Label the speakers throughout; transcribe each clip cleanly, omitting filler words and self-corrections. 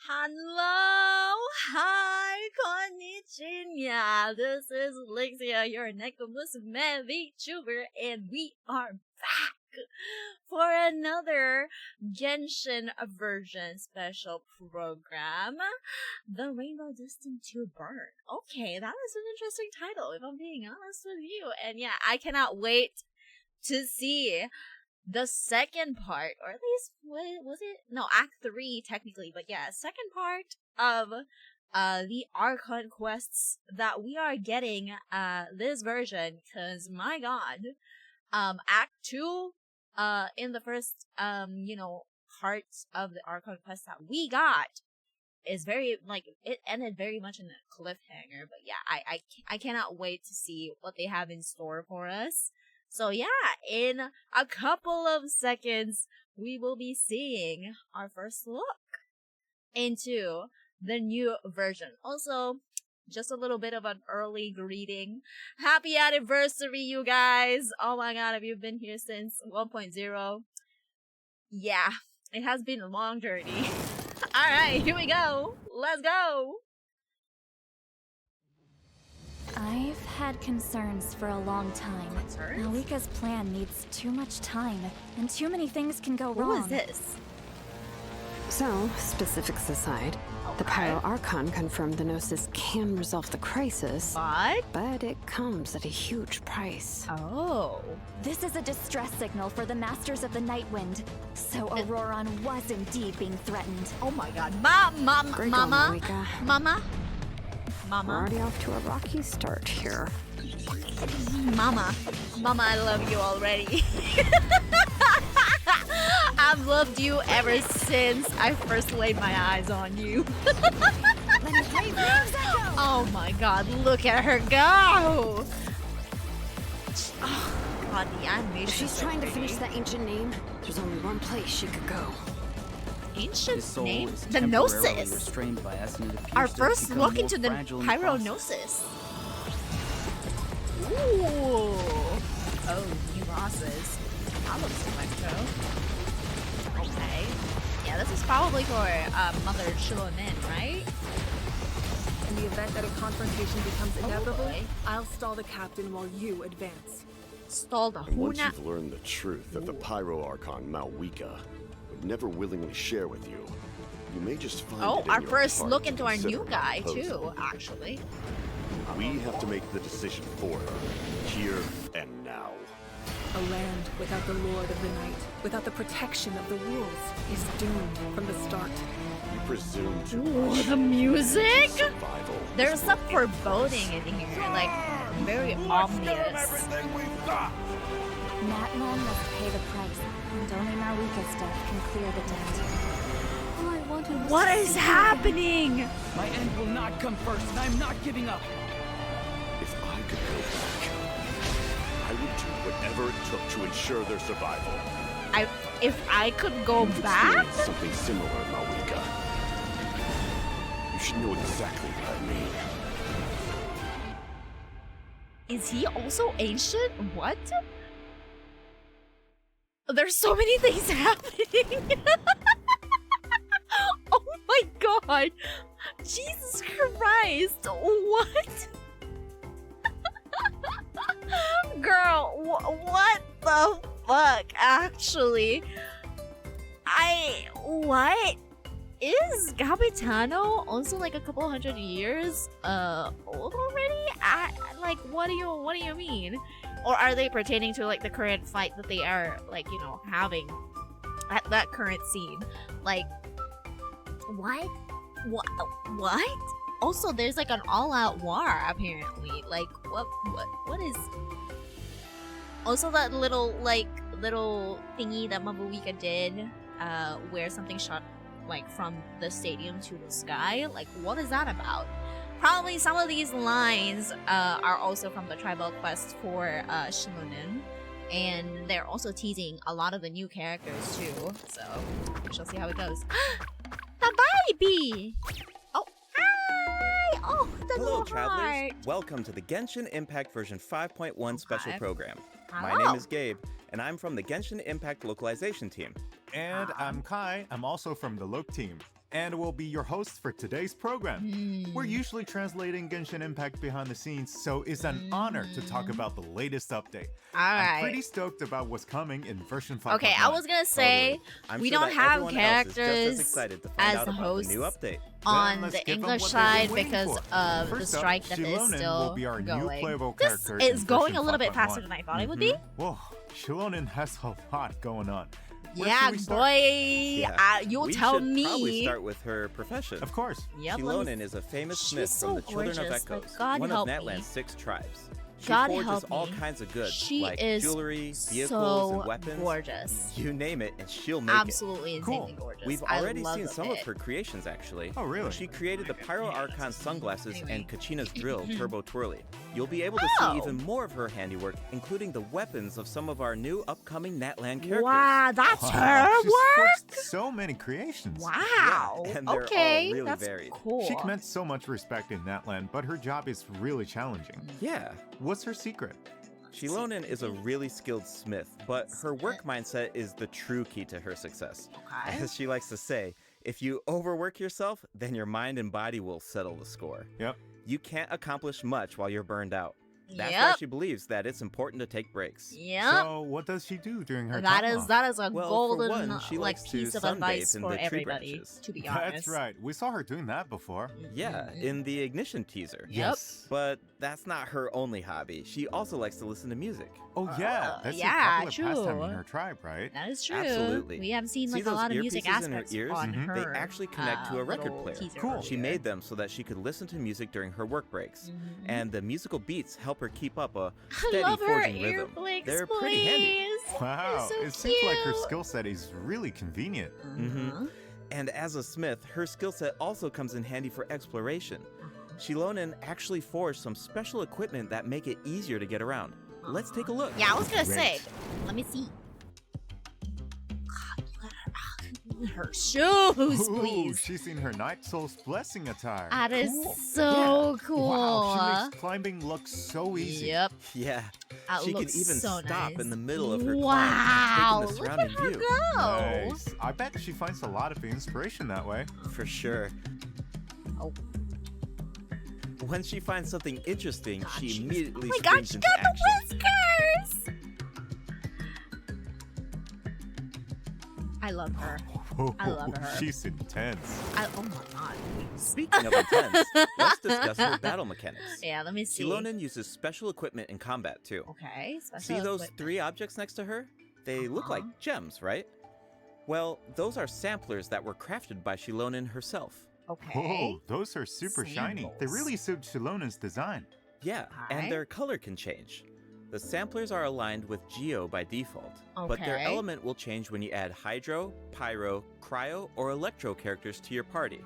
Speaker 1: Hello, hi, konnichiwa. This is Lixia, your Neko Musume VTuber, and we are back for another Genshin version special program, The Rainbow Destined to Burn. Okay, that is an interesting title, if I'm being honest with you. And yeah, I cannot wait to see the second part, or at least, what was it? No, Act 3, technically, but yeah, second part of the Archon quests that we are getting this version, because my god, Act 2, in the first, parts of the Archon quest that we got is very, it ended very much in a cliffhanger, but yeah, I cannot wait to see what they have in store for us. So yeah, in a couple of seconds, we will be seeing our first look into the new version. Also, just a little bit of an early greeting. Happy anniversary, you guys! Oh my god, have you been here since 1.0? Yeah, it has been a long journey. Alright, here we go! Let's go!
Speaker 2: I've had concerns for a long time.
Speaker 1: Concerns?
Speaker 2: Malika's plan needs too much time, and too many things can go wrong.
Speaker 1: Who is this?
Speaker 3: So, specifics aside, the Pyro Archon confirmed the Gnosis can resolve the crisis, but it comes at a huge price.
Speaker 1: Oh.
Speaker 2: This is a distress signal for the Masters of the Nightwind, so Auroron was indeed being threatened.
Speaker 1: Oh my god. Mama!
Speaker 3: We're already off to a rocky start here.
Speaker 1: Mama, I love you already. I've loved you ever since I first laid my eyes on you. Oh my god, look at her go! Oh god, the animation.
Speaker 3: If she's trying to finish that ancient name, there's only one place she could go.
Speaker 1: Ancient name? The Gnosis! Our first look into the Pyro-Gnosis. Ooh! Oh, new bosses. That looks electro. Okay. Yeah, this is probably for Mother Shilonen, right?
Speaker 4: In the event that a confrontation becomes inevitable, I'll stall the captain while you advance.
Speaker 1: Stall the Huna?
Speaker 5: Once you've learned the truth that the Pyro Archon Malwika would never willingly share with you, you may just find it in
Speaker 1: our
Speaker 5: your
Speaker 1: first
Speaker 5: heart
Speaker 1: look
Speaker 5: to
Speaker 1: into our
Speaker 5: consider
Speaker 1: new
Speaker 5: my
Speaker 1: guy,
Speaker 5: proposal.
Speaker 1: too, actually.
Speaker 5: We have to make the decision for her, here and now.
Speaker 4: A land without the Lord of the Night, without the protection of the wolves, is doomed from the start.
Speaker 5: You presume too
Speaker 1: Ooh,
Speaker 5: much.
Speaker 1: the music?
Speaker 5: Survival.
Speaker 1: There's some foreboding in here, like, very ominous.
Speaker 2: Natlan must pay the price, and only Malika's death can clear the debt. All I wanted was
Speaker 1: What
Speaker 2: to
Speaker 1: is
Speaker 2: see
Speaker 1: happening?
Speaker 6: My end will not come first, and I'm not giving up.
Speaker 5: If I could go back, I would do whatever it took to ensure their survival.
Speaker 1: If I could go
Speaker 5: You've
Speaker 1: back?
Speaker 5: experienced something similar, Malwika. You should know exactly what I mean.
Speaker 1: Is he also ancient? What? There's so many things happening. Oh my god. Jesus Christ. What? Girl, what the fuck, actually? What? Is Capitano also like a couple hundred years old already? What do you mean? Or are they pertaining to like the current fight that they are like, having at that current scene? Like, what? What? Also, there's like an all-out war apparently. Like, what is? Also, that little thingy that Mabuika did, where something shot like from the stadium to the sky. Like, what is that about? Probably some of these lines are also from the tribal quest for Shilonen, and they're also teasing a lot of the new characters too. So we shall see how it goes. The baby! Oh, hi! Oh, the
Speaker 7: Hello,
Speaker 1: little
Speaker 7: travelers.
Speaker 1: heart.
Speaker 7: Welcome to the Genshin Impact version 5.1 special program. My
Speaker 1: Hello.
Speaker 7: name is Gabe, and I'm from the Genshin Impact localization team.
Speaker 8: And I'm Kai. I'm also from the Loke team. and will be your host for today's program. We're usually translating Genshin Impact behind the scenes, so it's an honor to talk about the latest update. I'm pretty stoked about what's coming in version 5.1.
Speaker 1: Okay, I was gonna say we
Speaker 7: sure
Speaker 1: don't
Speaker 7: that
Speaker 1: have
Speaker 7: everyone else is just as
Speaker 1: characters
Speaker 7: excited to find
Speaker 1: as
Speaker 7: out
Speaker 1: the
Speaker 7: about
Speaker 1: hosts
Speaker 7: the new update.
Speaker 1: on
Speaker 8: let's
Speaker 1: the
Speaker 8: give them
Speaker 1: English
Speaker 8: what they've been
Speaker 1: side
Speaker 8: waiting
Speaker 1: because
Speaker 8: for.
Speaker 1: of the
Speaker 8: First up,
Speaker 1: strike that is
Speaker 8: Shilonen
Speaker 1: still
Speaker 8: will be our new
Speaker 1: going.
Speaker 8: playable
Speaker 1: This
Speaker 8: character
Speaker 1: is
Speaker 8: in
Speaker 1: going
Speaker 8: version
Speaker 1: a little bit
Speaker 8: 5.1.
Speaker 1: faster than I thought it would be.
Speaker 8: Whoa, Shilonen has a lot going on. Where
Speaker 1: Yeah,
Speaker 8: should we start?
Speaker 1: boy, you'll
Speaker 7: we
Speaker 1: tell
Speaker 7: should
Speaker 1: me.
Speaker 7: probably start with her profession.
Speaker 8: Of course.
Speaker 1: Yep,
Speaker 7: Shilonen is a famous smith
Speaker 1: She's
Speaker 7: from
Speaker 1: so
Speaker 7: the Children
Speaker 1: gorgeous,
Speaker 7: of
Speaker 1: like,
Speaker 7: Echoes,
Speaker 1: God
Speaker 7: one
Speaker 1: help
Speaker 7: of
Speaker 1: me.
Speaker 7: Natlan's 6 tribes. She
Speaker 1: God
Speaker 7: forges
Speaker 1: help
Speaker 7: all
Speaker 1: me.
Speaker 7: kinds of goods,
Speaker 1: She
Speaker 7: like
Speaker 1: is
Speaker 7: jewelry, vehicles,
Speaker 1: so
Speaker 7: and weapons.
Speaker 1: gorgeous.
Speaker 7: You name it, and she'll make
Speaker 1: Absolutely
Speaker 7: it.
Speaker 1: insanely gorgeous.
Speaker 7: We've
Speaker 1: I
Speaker 7: already
Speaker 1: love
Speaker 7: seen some of
Speaker 1: it.
Speaker 7: her creations, actually.
Speaker 8: Oh, really?
Speaker 7: She created the Pyro Archon sunglasses and Kachina's drill, Turbo Twirly. You'll be able to
Speaker 1: Oh.
Speaker 7: see even more of her handiwork, including the weapons of some of our new upcoming Natlan characters.
Speaker 1: Wow, that's her
Speaker 8: She's
Speaker 1: work.
Speaker 8: forged so many creations.
Speaker 1: Wow.
Speaker 7: Yeah, and they're all
Speaker 1: okay,
Speaker 7: really
Speaker 1: that's
Speaker 7: varied.
Speaker 1: cool.
Speaker 8: She commands so much respect in Natlan, but her job is really challenging.
Speaker 7: Yeah.
Speaker 8: What's her secret?
Speaker 7: Shilonen is a really skilled smith, but her work mindset is the true key to her success.
Speaker 1: Okay.
Speaker 7: As she likes to say, if you overwork yourself, then your mind and body will settle the score.
Speaker 8: Yep.
Speaker 7: You can't accomplish much while you're burned out. That's why
Speaker 1: Yep.
Speaker 7: she believes that it's important to take breaks.
Speaker 1: Yep.
Speaker 8: So what does she do during her
Speaker 1: That
Speaker 8: time
Speaker 1: is
Speaker 8: off?
Speaker 1: that is a
Speaker 7: Well, for
Speaker 1: golden
Speaker 7: one, she
Speaker 1: like
Speaker 7: likes to
Speaker 1: piece of
Speaker 7: sunbathe
Speaker 1: advice
Speaker 7: in
Speaker 1: for
Speaker 7: the tree
Speaker 1: everybody.
Speaker 7: branches.
Speaker 1: To be honest.
Speaker 8: That's right. We saw her doing that before.
Speaker 7: Yeah, in the Ignition teaser.
Speaker 8: Yes.
Speaker 7: But that's not her only hobby. She also likes to listen to music.
Speaker 8: Oh yeah, that's
Speaker 1: yeah,
Speaker 8: a popular pastime
Speaker 1: true.
Speaker 8: in her tribe, right?
Speaker 1: That is true.
Speaker 7: Absolutely.
Speaker 1: We have seen
Speaker 7: See
Speaker 1: like a
Speaker 7: those
Speaker 1: lot of music
Speaker 7: earpieces in her
Speaker 1: aspects
Speaker 7: ears?
Speaker 1: on
Speaker 8: Mhm.
Speaker 1: her.
Speaker 7: They actually connect to a record
Speaker 1: little
Speaker 7: player.
Speaker 1: teaser
Speaker 8: Cool.
Speaker 7: She
Speaker 1: earlier.
Speaker 7: made them so that she could listen to music during her work breaks.
Speaker 1: Mhm.
Speaker 7: And the musical beats help her keep up a
Speaker 1: I
Speaker 7: steady
Speaker 1: love her
Speaker 7: forging
Speaker 1: ear
Speaker 7: rhythm.
Speaker 1: flicks,
Speaker 7: They're pretty handy.
Speaker 1: please.
Speaker 8: Wow,
Speaker 1: so
Speaker 8: it seems like her
Speaker 1: cute.
Speaker 8: skill set is really convenient.
Speaker 7: Mhm. And as a smith, her skill set also comes in handy for exploration. Shilonen actually forged some special equipment that make it easier to get around. Let's take a look.
Speaker 1: Yeah, I was gonna
Speaker 8: Great.
Speaker 1: say. Let me see. God, look at her shoes,
Speaker 8: Ooh,
Speaker 1: please.
Speaker 8: she's in her Night Soul's Blessing attire.
Speaker 1: That is
Speaker 8: Cool.
Speaker 1: so
Speaker 8: Yeah.
Speaker 1: cool.
Speaker 8: Wow, she makes climbing look so easy.
Speaker 1: Yep.
Speaker 7: Yeah.
Speaker 1: That
Speaker 7: She can
Speaker 1: looks
Speaker 7: even
Speaker 1: so
Speaker 7: stop
Speaker 1: nice.
Speaker 7: in the middle of her
Speaker 1: Wow,
Speaker 7: climb, taking the
Speaker 1: look at
Speaker 7: surrounding
Speaker 1: her
Speaker 7: view.
Speaker 1: go.
Speaker 8: Nice. I bet she finds a lot of inspiration that way.
Speaker 7: For sure.
Speaker 1: Oh.
Speaker 7: When she finds something interesting,
Speaker 1: God,
Speaker 7: she
Speaker 1: she's-
Speaker 7: immediately
Speaker 1: Oh my god,
Speaker 7: springs
Speaker 1: she
Speaker 7: into
Speaker 1: got
Speaker 7: action.
Speaker 1: the whiskers! I love her. I love her.
Speaker 8: She's intense.
Speaker 1: Oh my god.
Speaker 7: Speaking of intense, let's discuss her battle mechanics.
Speaker 1: Yeah, let me see.
Speaker 7: Shilonen uses special equipment in combat too.
Speaker 1: Okay, special
Speaker 7: See those
Speaker 1: equipment.
Speaker 7: 3 objects next to her? They look like
Speaker 1: Uh-huh.
Speaker 7: gems, right? Well, those are samplers that were crafted by Shilonen herself.
Speaker 1: Okay.
Speaker 8: Whoa, those are super shiny. They
Speaker 1: Samples.
Speaker 8: really suit Shilonen's design.
Speaker 7: Yeah,
Speaker 1: Okay.
Speaker 7: and their color can change. The samplers are aligned with Geo by default, but their
Speaker 1: Okay.
Speaker 7: element will change when you add Hydro, Pyro, Cryo, or Electro characters to your party.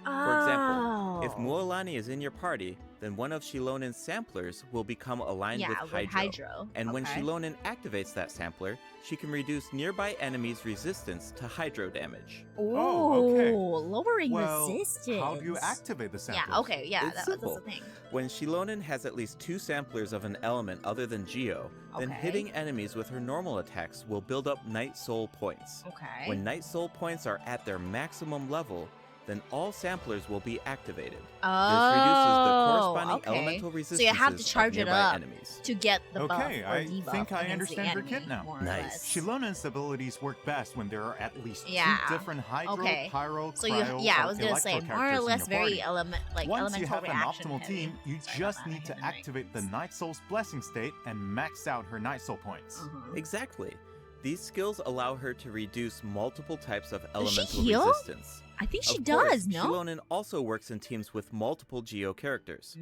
Speaker 7: For example, if
Speaker 1: Oh.
Speaker 7: Mualani is in your party, then one of Shilonen's samplers will become aligned
Speaker 1: Yeah,
Speaker 7: with
Speaker 1: with
Speaker 7: Hydro.
Speaker 1: Hydro.
Speaker 7: And when
Speaker 1: Okay.
Speaker 7: Shilonen activates that sampler, she can reduce nearby enemies' resistance to Hydro damage.
Speaker 8: Oh, okay.
Speaker 1: Lowering
Speaker 8: Well,
Speaker 1: resistance.
Speaker 8: how do you activate the samplers?
Speaker 1: Yeah, okay, yeah,
Speaker 7: It's
Speaker 1: that's the
Speaker 7: simple.
Speaker 1: thing.
Speaker 7: When Shilonen has at least 2 samplers of an element other than Geo, then
Speaker 1: Okay.
Speaker 7: hitting enemies with her normal attacks will build up Night Soul points.
Speaker 1: Okay.
Speaker 7: When Night Soul points are at their maximum level, then all samplers will be activated.
Speaker 1: Oh,
Speaker 7: This reduces the corresponding
Speaker 1: okay.
Speaker 7: elemental
Speaker 1: So
Speaker 7: resistances
Speaker 1: you have to
Speaker 7: of
Speaker 1: charge it
Speaker 7: nearby
Speaker 1: up
Speaker 7: enemies.
Speaker 1: to get the buff
Speaker 8: Okay,
Speaker 1: or
Speaker 8: I
Speaker 1: debuff
Speaker 8: think I
Speaker 1: against
Speaker 8: understand
Speaker 1: the
Speaker 8: her
Speaker 1: enemy,
Speaker 8: kit now.
Speaker 1: more or
Speaker 7: Nice.
Speaker 1: less.
Speaker 8: Shilonen's abilities work best when there are at least
Speaker 1: Yeah.
Speaker 8: 2 different Hydro,
Speaker 1: Okay.
Speaker 8: Pyro,
Speaker 1: So
Speaker 8: Cryo,
Speaker 1: yeah, I
Speaker 8: or
Speaker 1: was gonna say
Speaker 8: Electro
Speaker 1: more or
Speaker 8: characters in
Speaker 1: less
Speaker 8: your
Speaker 1: very
Speaker 8: party.
Speaker 1: elemental
Speaker 8: Once you have an
Speaker 1: reaction
Speaker 8: optimal
Speaker 1: heavy.
Speaker 8: team, you
Speaker 1: Sorry
Speaker 8: just
Speaker 1: about
Speaker 8: need
Speaker 1: that,
Speaker 8: to
Speaker 1: Henry.
Speaker 8: activate the Night Soul's Blessing state and max out her Night Soul points.
Speaker 7: Exactly. These skills allow her to reduce multiple types of
Speaker 1: she
Speaker 7: elemental
Speaker 1: heal?
Speaker 7: resistance.
Speaker 1: I think she
Speaker 7: Of
Speaker 1: does,
Speaker 7: course,
Speaker 1: no?
Speaker 7: Shilonen also works in teams with multiple Geo characters.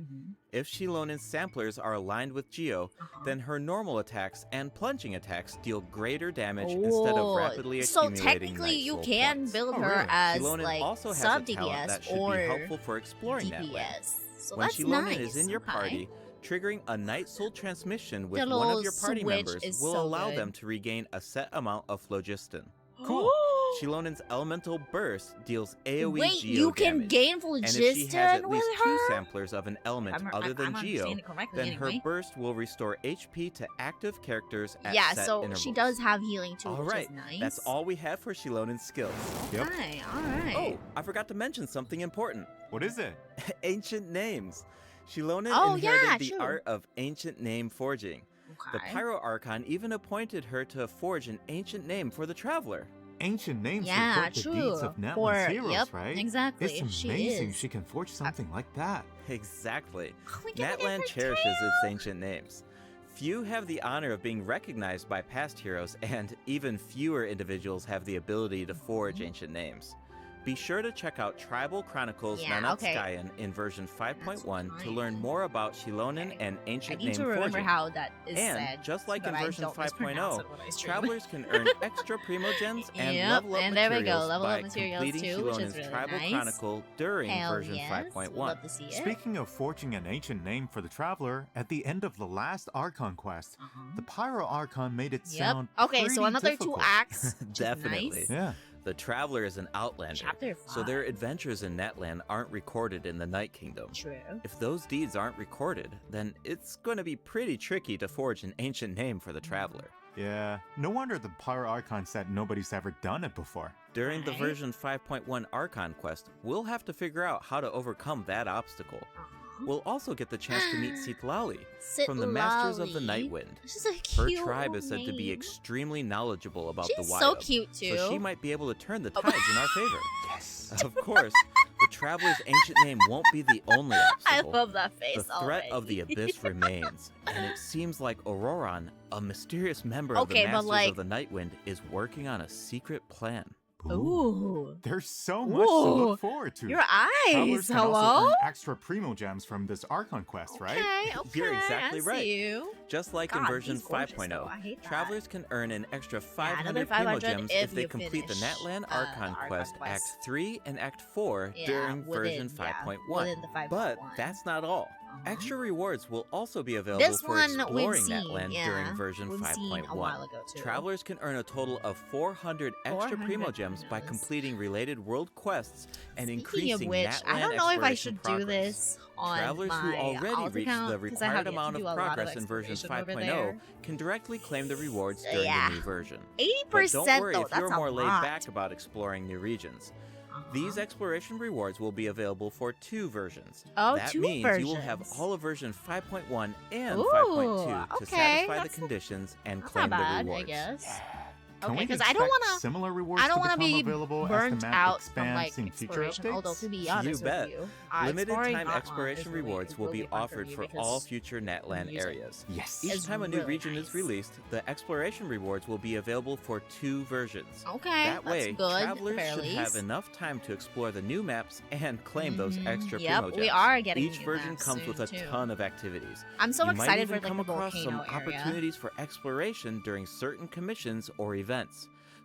Speaker 7: If Shilonen's samplers are aligned with Geo, then her normal attacks and plunging attacks deal greater damage instead of
Speaker 1: Oh,
Speaker 7: rapidly
Speaker 1: so
Speaker 7: accumulating
Speaker 1: technically
Speaker 7: Night
Speaker 1: you
Speaker 7: Soul
Speaker 1: can
Speaker 7: points.
Speaker 1: build
Speaker 8: Oh,
Speaker 1: her
Speaker 8: really?
Speaker 1: as
Speaker 7: Shilonen
Speaker 1: like
Speaker 7: also has
Speaker 1: sub
Speaker 7: a talent
Speaker 1: DPS
Speaker 7: that should
Speaker 1: or
Speaker 7: be helpful for exploring that land.
Speaker 1: DPS. So
Speaker 7: When
Speaker 1: that's
Speaker 7: Shilonen
Speaker 1: nice.
Speaker 7: is in your
Speaker 1: okay.
Speaker 7: party, triggering a Night Soul transmission with
Speaker 1: The
Speaker 7: one of
Speaker 1: little
Speaker 7: your party
Speaker 1: switch
Speaker 7: members
Speaker 1: is
Speaker 7: will
Speaker 1: so
Speaker 7: allow
Speaker 1: good.
Speaker 7: them to regain a set amount of phlogiston.
Speaker 8: Cool.
Speaker 7: Shilonen's elemental burst deals AoE
Speaker 1: Wait,
Speaker 7: Geo
Speaker 1: you can
Speaker 7: damage.
Speaker 1: gain
Speaker 7: And
Speaker 1: phlogiston
Speaker 7: if she has at
Speaker 1: with
Speaker 7: least
Speaker 1: her?
Speaker 7: 2 samplers of an element other than
Speaker 1: I'm
Speaker 7: Geo,
Speaker 1: understanding it correctly
Speaker 7: then
Speaker 1: anyway.
Speaker 7: her burst will restore HP to active characters at
Speaker 1: Yeah,
Speaker 7: set
Speaker 1: so
Speaker 7: intervals.
Speaker 1: she does have healing too,
Speaker 7: All
Speaker 1: which
Speaker 7: right,
Speaker 1: is nice.
Speaker 7: that's all we have for Shilonen's skills.
Speaker 8: Yep.
Speaker 1: Okay, alright.
Speaker 7: Oh, I forgot to mention something important.
Speaker 8: What is it?
Speaker 7: Ancient names. Shilonen
Speaker 1: Oh,
Speaker 7: inherited
Speaker 1: yeah,
Speaker 7: the
Speaker 1: true.
Speaker 7: art of ancient name forging. The
Speaker 1: Okay.
Speaker 7: Pyro Archon even appointed her to forge an ancient name for the Traveler.
Speaker 8: Ancient names
Speaker 1: Yeah,
Speaker 8: reflect the
Speaker 1: true.
Speaker 8: deeds of Natlan's
Speaker 1: For-
Speaker 8: heroes,
Speaker 1: yep,
Speaker 8: right?
Speaker 1: exactly,
Speaker 8: It's
Speaker 1: she
Speaker 8: amazing
Speaker 1: is.
Speaker 8: she can forge something like that.
Speaker 7: Exactly.
Speaker 1: We get
Speaker 7: Natlan
Speaker 1: her
Speaker 7: cherishes
Speaker 1: tail.
Speaker 7: its ancient names. Few have the honor of being recognized by past heroes, and even fewer individuals have the ability to forge ancient names. Be sure to check out Tribal Chronicles
Speaker 1: Yeah, okay.
Speaker 7: Nanatskayan in version 5.1 to
Speaker 1: fine.
Speaker 7: learn more about Shilonen
Speaker 1: Okay.
Speaker 7: and
Speaker 1: I
Speaker 7: ancient
Speaker 1: need
Speaker 7: name
Speaker 1: to remember
Speaker 7: forging.
Speaker 1: how that is
Speaker 7: And
Speaker 1: said.
Speaker 7: just like
Speaker 1: so
Speaker 7: in
Speaker 1: that I
Speaker 7: version
Speaker 1: don't mispronounce
Speaker 7: 5.0,
Speaker 1: it when I stream.
Speaker 7: travelers can earn extra primogems and
Speaker 1: Yep,
Speaker 7: level up
Speaker 1: and there we go,
Speaker 7: materials
Speaker 1: level up
Speaker 7: by
Speaker 1: materials
Speaker 7: completing
Speaker 1: too, which is
Speaker 7: Shilonen's
Speaker 1: really
Speaker 7: Tribal
Speaker 1: nice.
Speaker 7: Chronicle during
Speaker 1: Hell
Speaker 7: version
Speaker 1: yes,
Speaker 7: 5.1.
Speaker 1: love to see it.
Speaker 8: Speaking of forging an ancient name for the Traveler, at the end of the last Archon quest, the Pyro Archon made it
Speaker 1: Yep.
Speaker 8: sound
Speaker 1: Okay, so
Speaker 8: pretty
Speaker 1: another
Speaker 8: difficult.
Speaker 1: 2 acts. which is
Speaker 7: Definitely.
Speaker 1: Nice.
Speaker 8: Yeah.
Speaker 7: The Traveler is an outlander,
Speaker 1: Chapter
Speaker 7: so their
Speaker 1: 5.
Speaker 7: adventures in Natlan aren't recorded in the Night Kingdom.
Speaker 1: True.
Speaker 7: If those deeds aren't recorded, then it's going to be pretty tricky to forge an ancient name for the Traveler.
Speaker 8: Yeah. No wonder the Pyro Archon said nobody's ever done it before.
Speaker 7: During the
Speaker 1: Right.
Speaker 7: version 5.1 Archon quest, we'll have to figure out how to overcome that obstacle. We'll also get the chance to meet Sitlali from the Masters of the
Speaker 1: Sitlali.
Speaker 7: Nightwind.
Speaker 1: She's a
Speaker 7: Her
Speaker 1: cute
Speaker 7: tribe is said to be
Speaker 1: name.
Speaker 7: extremely knowledgeable about
Speaker 1: She's
Speaker 7: the wild.
Speaker 1: so cute too.
Speaker 7: So she might be able to turn the tides in our favor.
Speaker 8: Yes.
Speaker 7: Of course, the Traveler's ancient name won't be the only
Speaker 1: I
Speaker 7: obstacle.
Speaker 1: love that face
Speaker 7: The threat of the
Speaker 1: already.
Speaker 7: Abyss remains, and it seems like Auroran, a mysterious member of
Speaker 1: Okay,
Speaker 7: the
Speaker 1: but,
Speaker 7: Masters
Speaker 1: like-
Speaker 7: of the Nightwind, is working on a secret plan.
Speaker 1: Ooh.
Speaker 8: There's so much to
Speaker 1: Ooh.
Speaker 8: look forward to.
Speaker 1: Your eyes.
Speaker 8: Travelers can also
Speaker 1: Hello?
Speaker 8: earn extra primo gems from this Archon quest, right?
Speaker 1: Okay,
Speaker 7: You're exactly
Speaker 1: I
Speaker 7: right.
Speaker 1: See you.
Speaker 7: Just like in
Speaker 1: God,
Speaker 7: version
Speaker 1: he's gorgeous,
Speaker 7: 5.0,
Speaker 1: though. I hate that.
Speaker 7: travelers can earn an extra
Speaker 1: another
Speaker 7: 500 primo
Speaker 1: 500
Speaker 7: gems
Speaker 1: if
Speaker 7: if they
Speaker 1: you
Speaker 7: complete the
Speaker 1: finish,
Speaker 7: Natlan
Speaker 1: the
Speaker 7: Archon
Speaker 1: Archon
Speaker 7: quest
Speaker 1: quest.
Speaker 7: Act 3 and Act 4
Speaker 1: Yeah,
Speaker 7: during
Speaker 1: within-
Speaker 7: version
Speaker 1: yeah,
Speaker 7: 5.1.
Speaker 1: within the 5.1.
Speaker 7: But that's not all. Extra rewards will also be available
Speaker 1: This
Speaker 7: for
Speaker 1: one we've
Speaker 7: exploring
Speaker 1: seen,
Speaker 7: Natlan
Speaker 1: yeah.
Speaker 7: during version
Speaker 1: We've seen a
Speaker 7: 5.1.
Speaker 1: while ago, too.
Speaker 7: Travelers can earn a total of 400 extra
Speaker 1: 400
Speaker 7: primo gems by
Speaker 1: primos.
Speaker 7: completing related world quests and
Speaker 1: Speaking
Speaker 7: increasing
Speaker 1: of which,
Speaker 7: Natlan
Speaker 1: I don't know if I
Speaker 7: exploration
Speaker 1: should
Speaker 7: progress.
Speaker 1: do this on
Speaker 7: Travelers
Speaker 1: my
Speaker 7: who already
Speaker 1: alt
Speaker 7: reached
Speaker 1: account,
Speaker 7: the
Speaker 1: 'cause I
Speaker 7: required
Speaker 1: have yet to
Speaker 7: amount
Speaker 1: do
Speaker 7: of
Speaker 1: a lot
Speaker 7: progress in version
Speaker 1: exploration over
Speaker 7: 5.0
Speaker 1: there.
Speaker 7: can directly claim the rewards during
Speaker 1: Yeah.
Speaker 7: the new version.
Speaker 1: 80%
Speaker 7: But don't worry
Speaker 1: though,
Speaker 7: if
Speaker 1: that's
Speaker 7: you're
Speaker 1: a
Speaker 7: more laid
Speaker 1: lot.
Speaker 7: back about exploring new regions. These exploration rewards will be available for 2 versions.
Speaker 1: Oh,
Speaker 7: that
Speaker 1: 2
Speaker 7: means you will have
Speaker 1: versions.
Speaker 7: all of version 5.1 and
Speaker 1: Ooh,
Speaker 7: 5.2 to
Speaker 1: okay,
Speaker 7: satisfy the
Speaker 1: that's-
Speaker 7: conditions and
Speaker 1: That's
Speaker 7: claim
Speaker 1: not bad,
Speaker 7: the rewards.
Speaker 1: I guess.
Speaker 8: Can
Speaker 1: Okay,
Speaker 8: we
Speaker 1: because I don't
Speaker 8: expect
Speaker 1: want to.
Speaker 8: similar rewards
Speaker 1: I don't
Speaker 8: want to
Speaker 1: be
Speaker 8: available
Speaker 1: burnt
Speaker 8: as the map
Speaker 1: out from
Speaker 8: expands
Speaker 1: like
Speaker 8: in future
Speaker 1: exploration.
Speaker 8: updates?
Speaker 1: Although to be honest
Speaker 7: You bet.
Speaker 1: with you,
Speaker 7: Limited
Speaker 1: exploring
Speaker 7: time
Speaker 1: Natlan
Speaker 7: exploration
Speaker 1: is really-
Speaker 7: rewards
Speaker 1: is
Speaker 7: will
Speaker 1: really
Speaker 7: be
Speaker 1: fun
Speaker 7: offered
Speaker 1: me
Speaker 7: for
Speaker 1: because
Speaker 7: all future Natlan
Speaker 1: music
Speaker 7: areas.
Speaker 8: Yes.
Speaker 7: Each
Speaker 1: is
Speaker 7: time a new
Speaker 1: really
Speaker 7: region
Speaker 1: nice.
Speaker 7: is released, the exploration rewards will be available for 2 versions.
Speaker 1: Okay,
Speaker 7: That
Speaker 1: that's
Speaker 7: way,
Speaker 1: good.
Speaker 7: travelers
Speaker 1: fair
Speaker 7: should
Speaker 1: least.
Speaker 7: have enough time to explore the new maps and claim those extra
Speaker 1: Yep,
Speaker 7: primo gems.
Speaker 1: we are getting
Speaker 7: Each
Speaker 1: new
Speaker 7: version
Speaker 1: maps
Speaker 7: comes with a
Speaker 1: soon, too.
Speaker 7: ton of activities.
Speaker 1: I'm so
Speaker 7: You might
Speaker 1: excited
Speaker 7: even
Speaker 1: for like
Speaker 7: come
Speaker 1: the
Speaker 7: across some
Speaker 1: volcano area.
Speaker 7: opportunities for exploration during certain commissions or events.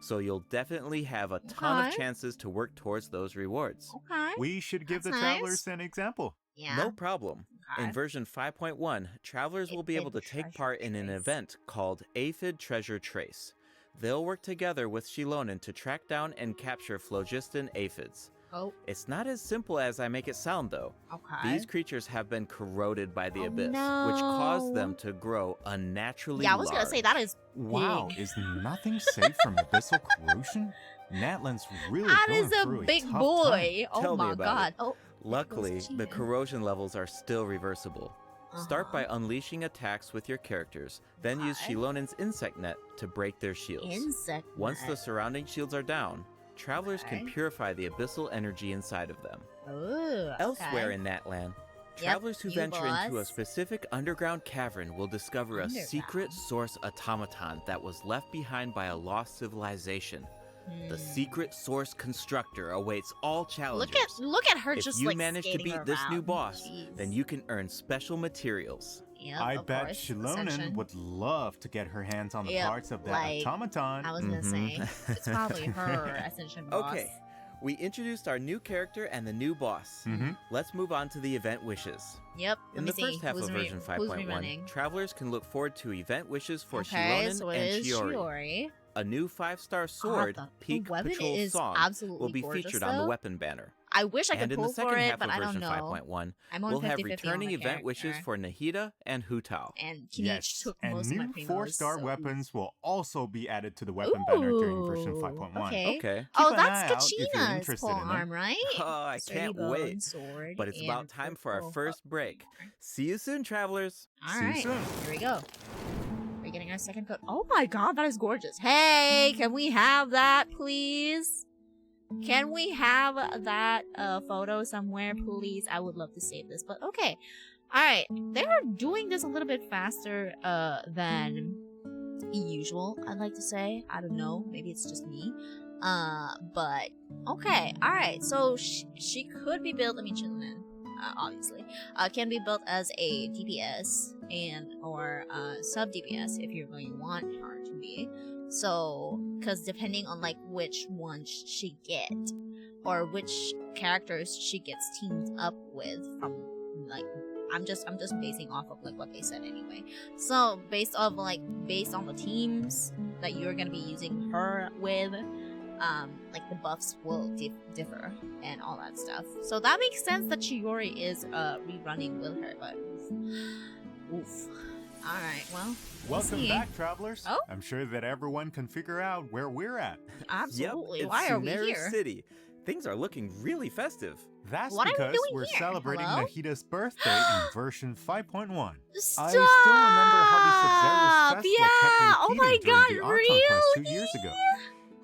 Speaker 7: So you'll definitely have a ton of
Speaker 1: Okay.
Speaker 7: chances to work towards those rewards.
Speaker 1: Okay.
Speaker 8: We should give
Speaker 1: That's
Speaker 8: the
Speaker 1: nice.
Speaker 8: travelers an example.
Speaker 1: Yeah.
Speaker 7: No problem.
Speaker 1: Okay.
Speaker 7: In version 5.1, travelers will be able to
Speaker 1: Aphid
Speaker 7: take
Speaker 1: Treasure
Speaker 7: part in an
Speaker 1: Trace.
Speaker 7: event called Aphid Treasure Trace. They'll work together with Shilonen to track down and capture phlogiston aphids.
Speaker 1: Oh,
Speaker 7: It's not as simple as I make it sound, though.
Speaker 1: okay.
Speaker 7: These creatures have been corroded by the
Speaker 1: Oh,
Speaker 7: abyss, which caused them
Speaker 1: no.
Speaker 7: to grow unnaturally
Speaker 1: Yeah, I was gonna say
Speaker 7: large.
Speaker 1: that is
Speaker 8: Wow,
Speaker 1: big.
Speaker 8: is nothing safe from abyssal corrosion? Natlan's really
Speaker 1: That
Speaker 8: going
Speaker 1: is a
Speaker 8: through
Speaker 1: big
Speaker 8: tough time.
Speaker 1: boy. Oh
Speaker 7: Tell me
Speaker 1: my
Speaker 7: about
Speaker 1: god.
Speaker 7: it.
Speaker 1: Oh.
Speaker 7: Luckily,
Speaker 1: goes
Speaker 7: the
Speaker 1: cheating.
Speaker 7: corrosion levels are still reversible. Start by unleashing attacks with your characters, then use
Speaker 1: Okay.
Speaker 7: Shilonen's insect net to break their shields.
Speaker 1: Insect.
Speaker 7: Once the
Speaker 1: net.
Speaker 7: surrounding shields are down, travelers can
Speaker 1: Okay.
Speaker 7: purify the abyssal energy inside of them.
Speaker 1: Ooh,
Speaker 7: Elsewhere
Speaker 1: okay.
Speaker 7: in Natlan, travelers who
Speaker 1: you
Speaker 7: venture into a
Speaker 1: boss.
Speaker 7: specific underground cavern will discover a secret
Speaker 1: Underground.
Speaker 7: source automaton that was left behind by a lost civilization. The secret source constructor awaits all challengers.
Speaker 1: Look at her
Speaker 7: If
Speaker 1: just
Speaker 7: you
Speaker 1: like
Speaker 7: manage to
Speaker 1: skating
Speaker 7: beat this new
Speaker 1: around.
Speaker 7: boss,
Speaker 1: Jeez.
Speaker 7: then you can earn special materials.
Speaker 1: Yep,
Speaker 8: I
Speaker 1: of
Speaker 8: bet
Speaker 1: course,
Speaker 8: Shilonen
Speaker 1: Ascension.
Speaker 8: would love to get her hands on the
Speaker 1: Yep,
Speaker 8: parts of that
Speaker 1: like,
Speaker 8: automaton.
Speaker 1: I was gonna say
Speaker 7: Mhm.
Speaker 1: it's probably her Ascension boss.
Speaker 7: Okay, we introduced our new character and the new boss.
Speaker 8: Mhm.
Speaker 7: Let's move on to the event wishes.
Speaker 1: Yep.
Speaker 7: In
Speaker 1: let
Speaker 7: the
Speaker 1: me
Speaker 7: first
Speaker 1: see.
Speaker 7: half
Speaker 1: Who's
Speaker 7: of version
Speaker 1: who's
Speaker 7: 5.1,
Speaker 1: rerunning?
Speaker 7: travelers can look forward to event wishes for
Speaker 1: Okay,
Speaker 7: Shilonen
Speaker 1: so it
Speaker 7: and
Speaker 1: is
Speaker 7: Shiori.
Speaker 1: Shiori.
Speaker 7: a new 5-star sword,
Speaker 1: the
Speaker 7: Peak
Speaker 1: weapon
Speaker 7: Patrol
Speaker 1: is
Speaker 7: Song,
Speaker 1: absolutely
Speaker 7: will be
Speaker 1: gorgeous,
Speaker 7: featured on the
Speaker 1: though.
Speaker 7: weapon banner.
Speaker 1: I wish I could
Speaker 7: And in
Speaker 1: pull
Speaker 7: the second
Speaker 1: for it,
Speaker 7: half
Speaker 1: but
Speaker 7: of
Speaker 1: I don't
Speaker 7: version
Speaker 1: know.
Speaker 7: 5.1,
Speaker 1: I'm on
Speaker 7: we'll have
Speaker 1: 50-50 on
Speaker 7: returning
Speaker 1: the
Speaker 7: event wishes
Speaker 1: character.
Speaker 7: for Nahida and Hu Tao.
Speaker 1: And Kinich
Speaker 8: Yes,
Speaker 1: took
Speaker 8: and
Speaker 1: most of my
Speaker 8: new
Speaker 1: primos,
Speaker 8: 4-star
Speaker 1: so-
Speaker 8: weapons will also be added to the weapon banner during version
Speaker 1: Ooh,
Speaker 8: 5.1.
Speaker 1: Okay.
Speaker 7: Okay.
Speaker 1: Oh,
Speaker 8: Keep an
Speaker 1: that's
Speaker 8: eye out if you're
Speaker 1: Kachina's
Speaker 8: interested
Speaker 1: pole
Speaker 8: in them.
Speaker 1: arm, right?
Speaker 7: Oh, I
Speaker 1: Sturdy
Speaker 7: can't
Speaker 1: bone
Speaker 7: wait.
Speaker 1: sword
Speaker 7: But it's about
Speaker 1: and
Speaker 7: time for our
Speaker 1: purple
Speaker 7: first
Speaker 1: hook.
Speaker 7: break. See you soon, travelers.
Speaker 1: All
Speaker 8: See you
Speaker 1: right,
Speaker 8: soon.
Speaker 1: here we go. We're getting our second coat. Oh my god, that is gorgeous. Hey, can we have that, please? Can we have that photo somewhere, please? I would love to save this, but okay. Alright, they're doing this a little bit faster than usual, I'd like to say. I don't know, maybe it's just me. But, okay, alright, so she could be built, I mean, Chilman, obviously, can be built as a DPS or sub DPS if you really want her to be. So, because depending on like which one she get, or which characters she gets teamed up with from, like, I'm just basing off of like what they said anyway. So based on the teams that you're gonna be using her with, like the buffs will differ and all that stuff. So that makes sense that Chiori is rerunning with her, but oof. Alright, well.
Speaker 8: Welcome back, travelers.
Speaker 1: Oh?
Speaker 8: I'm sure that everyone can figure out where we're at.
Speaker 1: Absolutely.
Speaker 7: Yep,
Speaker 1: Why
Speaker 7: it's
Speaker 1: are we
Speaker 7: Sumeru
Speaker 1: here?
Speaker 7: City. Things are looking really festive.
Speaker 8: That's
Speaker 1: What are we
Speaker 8: because
Speaker 1: doing
Speaker 8: we're
Speaker 1: here?
Speaker 8: celebrating
Speaker 1: Hello?
Speaker 8: Nahida's birthday in version 5.1.
Speaker 1: Stop!
Speaker 8: I still remember how the Sub-Zero's festival
Speaker 1: Yeah!
Speaker 8: kept
Speaker 1: Oh my
Speaker 8: repeating during the
Speaker 1: god,
Speaker 8: Archon quest 2
Speaker 1: really?
Speaker 8: years ago.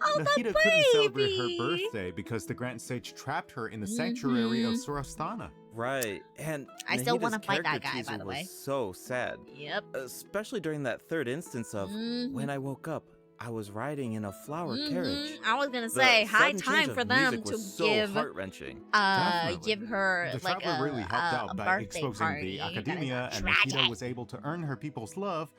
Speaker 1: Oh,
Speaker 8: Nahida
Speaker 1: the
Speaker 8: couldn't celebrate her
Speaker 1: baby!
Speaker 8: birthday because the Grand Sage trapped her in the sanctuary of Surastana.
Speaker 7: Right, and
Speaker 1: I still
Speaker 7: Nahida's
Speaker 1: wanna fight that
Speaker 7: character
Speaker 1: guy, by
Speaker 7: teaser
Speaker 1: the way.
Speaker 7: was so sad.
Speaker 1: Yep.
Speaker 7: Especially during that third instance of when I woke up, I was riding in a flower carriage.
Speaker 1: I was gonna
Speaker 7: The
Speaker 1: say, high
Speaker 7: sudden
Speaker 1: time
Speaker 7: change
Speaker 1: for
Speaker 7: of
Speaker 1: them
Speaker 7: music
Speaker 1: to
Speaker 7: was so
Speaker 1: give
Speaker 7: heart-wrenching.
Speaker 8: Definitely.
Speaker 1: give her
Speaker 8: The
Speaker 1: like
Speaker 8: traveler really helped
Speaker 1: a
Speaker 8: out by
Speaker 1: birthday
Speaker 8: exposing
Speaker 1: party
Speaker 8: the
Speaker 1: that is
Speaker 8: academia, and
Speaker 1: tragic.
Speaker 8: Nahida was able to earn her people's love.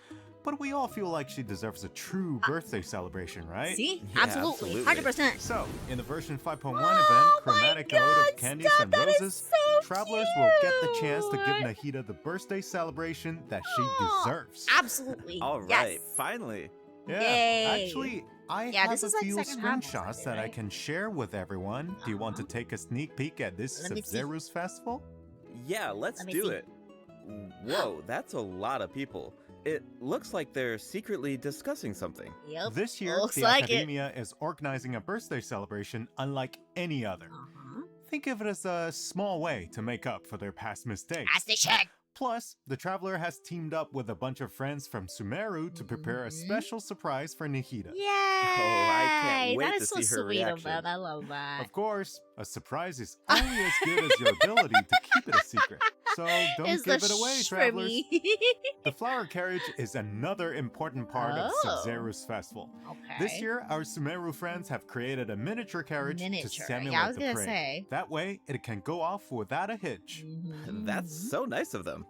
Speaker 8: But we all feel like she deserves a true birthday celebration, right?
Speaker 1: See?
Speaker 7: Yeah,
Speaker 1: Absolutely.
Speaker 7: absolutely.
Speaker 1: 100%.
Speaker 8: So, in the version 5.1
Speaker 1: Oh
Speaker 8: event, Chromatic
Speaker 1: my
Speaker 8: Ode
Speaker 1: God,
Speaker 8: of Candies
Speaker 1: stop,
Speaker 8: and
Speaker 1: that is
Speaker 8: Roses,
Speaker 1: so
Speaker 8: travelers will get the chance to give
Speaker 1: cute.
Speaker 8: Nahida the birthday celebration that she
Speaker 1: Aw,
Speaker 8: deserves.
Speaker 1: Absolutely.
Speaker 7: All right,
Speaker 1: Yes.
Speaker 7: finally.
Speaker 8: Yeah,
Speaker 1: Yay.
Speaker 8: actually, I
Speaker 1: Yeah,
Speaker 8: have
Speaker 1: this
Speaker 8: a
Speaker 1: is like
Speaker 8: few
Speaker 1: second half
Speaker 8: screenshots
Speaker 1: already,
Speaker 8: that I
Speaker 1: right?
Speaker 8: can share with everyone. Do you want to take a sneak peek at this
Speaker 1: Let me see.
Speaker 8: Sub-Zero's festival?
Speaker 7: Yeah, let's
Speaker 1: Let me
Speaker 7: do
Speaker 1: see.
Speaker 7: it. Whoa, that's a lot of people. It looks like they're secretly discussing something.
Speaker 1: Yep.
Speaker 8: This year,
Speaker 1: Looks
Speaker 8: the
Speaker 1: like
Speaker 8: Academia is organizing a birthday celebration unlike any other.
Speaker 1: Uh-huh.
Speaker 8: Think of it as a small way to make up for their past mistakes.
Speaker 1: As they should.
Speaker 8: Plus, the traveler has teamed up with a bunch of friends from Sumeru to prepare a special surprise for Nahida.
Speaker 1: Yay!
Speaker 7: I can't wait
Speaker 1: That
Speaker 7: to
Speaker 1: is so
Speaker 7: see her
Speaker 1: sweet of
Speaker 7: reaction.
Speaker 1: them. I love that.
Speaker 8: Of course, a surprise is only as good as your ability to keep it a secret. So don't
Speaker 1: It's
Speaker 8: give
Speaker 1: the
Speaker 8: it away,
Speaker 1: sh for
Speaker 8: travelers.
Speaker 1: me.
Speaker 8: The flower carriage is another important part of
Speaker 1: Oh.
Speaker 8: Sub-Zero's festival.
Speaker 1: Okay.
Speaker 8: This year, our Sumeru friends have created a miniature carriage to
Speaker 1: Miniature.
Speaker 8: simulate
Speaker 1: Yeah, I was
Speaker 8: the
Speaker 1: gonna
Speaker 8: parade.
Speaker 1: say.
Speaker 8: That way, it can go off without a hitch.
Speaker 7: That's so nice of them.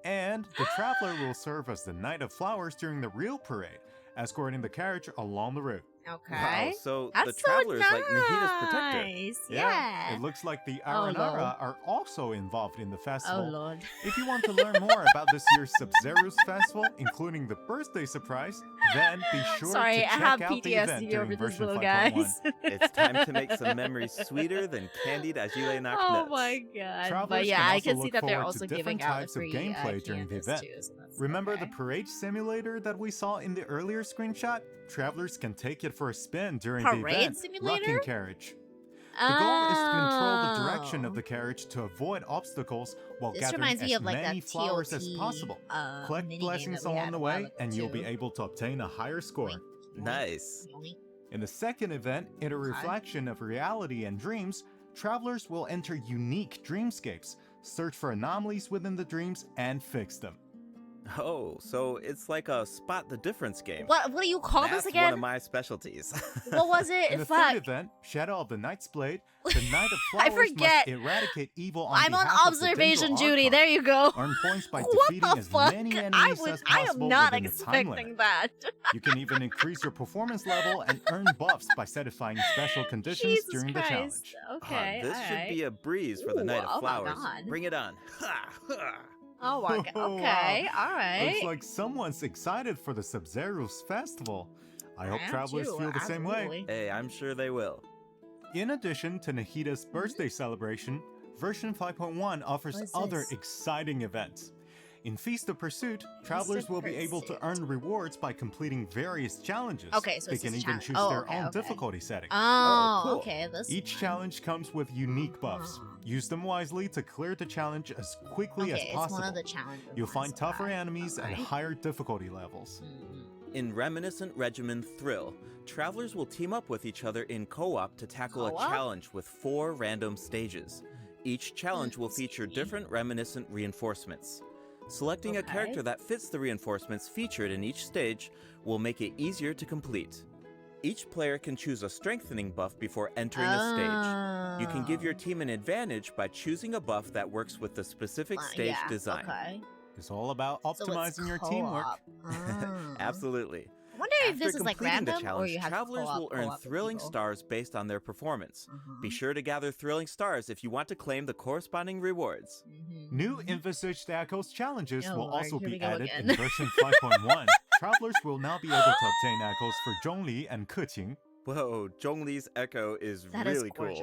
Speaker 8: And the traveler will serve as the Knight of Flowers during the real parade, escorting the carriage along the route.
Speaker 1: Okay.
Speaker 7: Wow, so
Speaker 1: That's
Speaker 7: the
Speaker 1: so
Speaker 7: traveler is
Speaker 1: nice.
Speaker 7: like Nahida's protector.
Speaker 1: Yeah.
Speaker 8: It looks like the
Speaker 1: Oh, Lord.
Speaker 8: Aranara are also involved in the
Speaker 1: Oh
Speaker 8: festival.
Speaker 1: lord.
Speaker 8: If you want to learn more about this year's Sub-Zero's festival, including the birthday surprise, then be sure
Speaker 1: Sorry,
Speaker 8: to
Speaker 1: I
Speaker 8: check
Speaker 1: have
Speaker 8: out the event
Speaker 1: PTSD
Speaker 8: during
Speaker 1: over these
Speaker 8: version
Speaker 1: little
Speaker 8: 5.1.
Speaker 1: guys.
Speaker 7: It's time to make some memories sweeter than candied Agile Knock
Speaker 1: Oh
Speaker 7: Nuts.
Speaker 1: my god.
Speaker 8: Travelers
Speaker 1: But yeah,
Speaker 8: can
Speaker 1: I
Speaker 8: also
Speaker 1: can see
Speaker 8: look
Speaker 1: that they're
Speaker 8: forward
Speaker 1: also
Speaker 8: to
Speaker 1: giving
Speaker 8: different
Speaker 1: out
Speaker 8: types
Speaker 1: the
Speaker 8: of
Speaker 1: free
Speaker 8: gameplay during the
Speaker 1: canvas
Speaker 8: event.
Speaker 1: too, so that's
Speaker 8: Remember
Speaker 1: okay.
Speaker 8: the parade simulator that we saw in the earlier screenshot? Travelers can take it for a spin during the
Speaker 1: Parade
Speaker 8: event.
Speaker 1: simulator?
Speaker 8: Rocking carriage. The goal is to control the direction
Speaker 1: Oh.
Speaker 8: of the carriage to avoid obstacles while
Speaker 1: This
Speaker 8: gathering
Speaker 1: reminds me
Speaker 8: as
Speaker 1: of, like,
Speaker 8: many
Speaker 1: that
Speaker 8: flowers as
Speaker 1: TOT,
Speaker 8: possible. Collect
Speaker 1: minigame
Speaker 8: blessings
Speaker 1: that we
Speaker 8: along
Speaker 1: had
Speaker 8: the
Speaker 1: a while
Speaker 8: way,
Speaker 1: ago,
Speaker 8: and you'll be
Speaker 1: too.
Speaker 8: able to obtain a higher score.
Speaker 1: Yoink, yoink,
Speaker 7: Nice.
Speaker 1: yoink.
Speaker 8: In the second event, in a reflection of reality and dreams, travelers will enter unique dreamscapes, search for anomalies within the dreams, and fix them.
Speaker 7: Oh, so it's like a spot the difference game.
Speaker 1: What do you call
Speaker 7: That's
Speaker 1: this again?
Speaker 7: one of my specialties.
Speaker 1: What was it?
Speaker 8: In the
Speaker 1: Fuck.
Speaker 8: third event, Shadow of the Night's Blade, the Knight of
Speaker 1: I
Speaker 8: Flowers
Speaker 1: forget.
Speaker 8: must eradicate evil on
Speaker 1: I'm on
Speaker 8: behalf of the
Speaker 1: observation
Speaker 8: Gentle
Speaker 1: duty.
Speaker 8: Archon.
Speaker 1: There you go.
Speaker 8: Earn points by
Speaker 1: What
Speaker 8: defeating
Speaker 1: the
Speaker 8: as
Speaker 1: fuck?
Speaker 8: many
Speaker 1: I
Speaker 8: enemies as
Speaker 1: am
Speaker 8: possible
Speaker 1: not
Speaker 8: within the time limit.
Speaker 1: expecting that.
Speaker 8: You can even increase your performance level and earn buffs by satisfying special conditions
Speaker 1: Jesus
Speaker 8: during the
Speaker 1: Christ.
Speaker 8: challenge.
Speaker 1: Okay.
Speaker 7: this should
Speaker 1: alright.
Speaker 7: be a breeze for the
Speaker 1: Ooh,
Speaker 7: Night of
Speaker 1: oh my
Speaker 7: Flowers.
Speaker 1: God.
Speaker 7: Bring it on. Ha, ha.
Speaker 1: Oh my god.
Speaker 8: Oh,
Speaker 1: Okay.
Speaker 8: wow.
Speaker 1: All right.
Speaker 8: Looks like someone's excited for the Sub-Zero's festival. I hope travelers feel the same way.
Speaker 7: Hey, I'm sure they will.
Speaker 8: In addition to Nahida's birthday celebration, version 5.1 offers other exciting events. In Feast of Pursuit, travelers will be able to earn rewards by completing various challenges.
Speaker 1: Okay, so
Speaker 8: they can even choose their own difficulty setting.
Speaker 1: Oh,
Speaker 7: cool.
Speaker 1: okay.
Speaker 8: Each challenge comes with unique buffs. Use them wisely to clear the challenge as quickly as possible.
Speaker 1: It's one of the challenges.
Speaker 8: You'll find tougher enemies at higher difficulty levels.
Speaker 7: In Reminiscent Regimen Thrill, travelers will team up with each other in co-op to tackle a challenge with 4 random stages. Each challenge will feature different Reminiscent reinforcements. Selecting a character that fits the reinforcements featured in each stage will make it easier to complete. Each player can choose a strengthening buff before entering a stage. You can give your team an advantage by choosing a buff that works with the specific stage design.
Speaker 8: It's all about optimizing your teamwork.
Speaker 7: Absolutely.
Speaker 1: I wonder if this is like random
Speaker 7: the challenge,
Speaker 1: or you have
Speaker 7: travelers
Speaker 1: to
Speaker 7: will earn thrilling stars based on their performance. Be sure to gather thrilling stars if you want to claim the corresponding rewards.
Speaker 8: New envisaged Echoes challenges will also be added
Speaker 1: again.
Speaker 8: in version 5.1. Travelers will now be able to obtain echoes for Zhongli and Keqing.
Speaker 7: Whoa, Zhongli's echo is really cool.